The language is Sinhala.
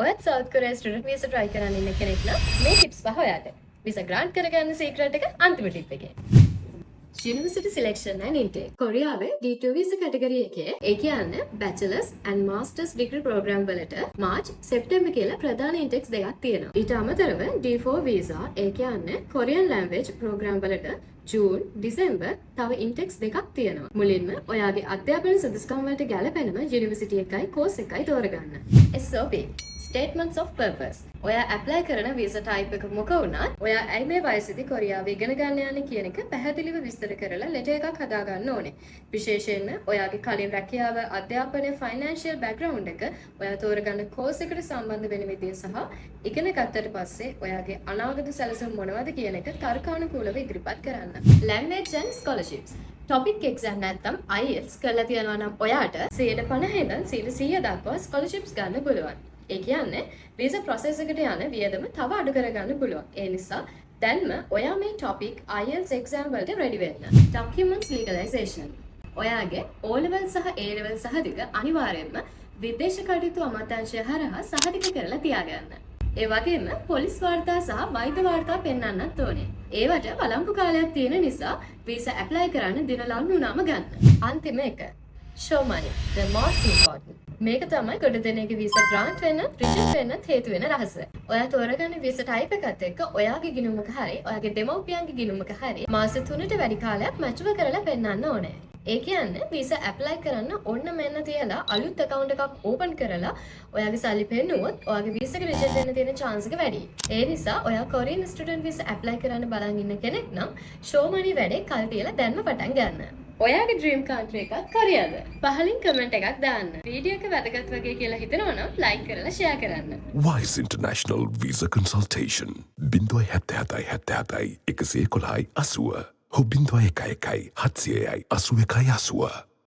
ඔයත් south Korea student visa try කරන්න ඉන්න කෙනෙක් නම් මේ ටිප්ස් පහ ඔයාට. වීසා grant කරගන්න secret එක අන්තිම ටිප් එකේ. University selection and intake. කොරියාවේ D2 visa category එකේ ඒ කියන්නේ bachelor's and master's degree program වලට මාර්ච් සෙප්තැම්බර් කියලා ප්‍රධාන intakes දෙකක් තියෙනවා. ඊට අමතරව D4 visa ඒ කියන්නේ Korean language program වලට ජූන් දෙසැම්බර් තව intakes දෙකක් තියෙනවා. මුලින්ම ඔයාගේ අධ්‍යාපන සුදුසුකම් වලට ගැලපෙනම university එකයි course එකයි තෝරගන්න. SOP Statements of Purpose. ඔයා apply කරන visa type එක මොක වුණත් ඔයා ඇයි මේ වයසේදී කොරියාව ඉගෙන ගන්න යන්නේ කියන එක පැහැදිලිව විස්තර කරලා letter එකක් හදා ගන්න ඕනේ. විශේෂයෙන්ම ඔයාගේ කලින් රැකියාව, අධ්‍යාපනය, financial background එක, ඔයා තෝරගන්න course එකට සම්බන්ධ වෙන විදිය සහ ඉගෙන ගත්තට පස්සේ ඔයාගේ අනාගත සැලසුම් මොනවද කියන එක තර්කානුකූලව ඉදිරිපත් කරන්න. Language and scholarships. Topic exam නැත්නම් IELTS කරලා තියනවා නම් ඔයාට 50% ඉඳන් 100% දක්වා scholarships ගන්න පුළුවන්. ඒ කියන්නේ visa process එකට යන වියදම තව අඩු කරගන්න පුළුවන්. ඒ නිසා දැන්ම ඔයා මේ topic IELTS exam වලට ready වෙන්න. Documents legalization. ඔයාගේ O level සහ A level සහතික අනිවාර්යයෙන්ම විදේශ කටයුතු අමාත්‍යාංශය හරහා සහතික කරලා තියාගන්න. ඒ වගේම පොලිස් වාර්තා සහ වෛද්‍ය වාර්තා පෙන්වන්නත් ඕනේ. ඒවට වළංගු කාලයක් තියෙන නිසා visa apply කරන්න දින ලඟු වුණාම ගන්න. අන්තිම එක show money, the most important. මේක තමයි ගොඩ දෙනෙක්ගේ visa grant වෙන්න, reject වෙන්නත් හේතු වෙන රහස. ඔයා තෝරගන්න visa type එකත් එක්ක ඔයාගේ ගිණුමක හරි, ඔයාගේ දෙමව්පියන්ගේ ගිණුමක හරි මාස 3ට වැඩි කාලයක් මැචුව කරලා පෙන්නන්න ඕනේ. ඒ කියන්නේ visa apply කරන්න ඕන්න මෙන්න තියලා අලුත් account එකක් open කරලා ඔයාගේ සල්ලි පෙන්නුවොත් ඔයාගේ visa එක reject වෙන්න තියෙන chance එක වැඩි. ඒ නිසා ඔයා Korean student visa apply කරන්න බලන් ඉන්න කෙනෙක් නම් show money වැඩේ කල් තියලා දැන්ම පටන් ගන්න. ඔයාගේ dream country එකක් කොරියාද? පහලින් comment එකක් දාන්න. වීඩියෝ එක වැදගත් වගේ කියලා හිතනවා නම් like කරලා share කරන්න. Wise International Visa Consultation. 077 111 80. 011 701 701 80.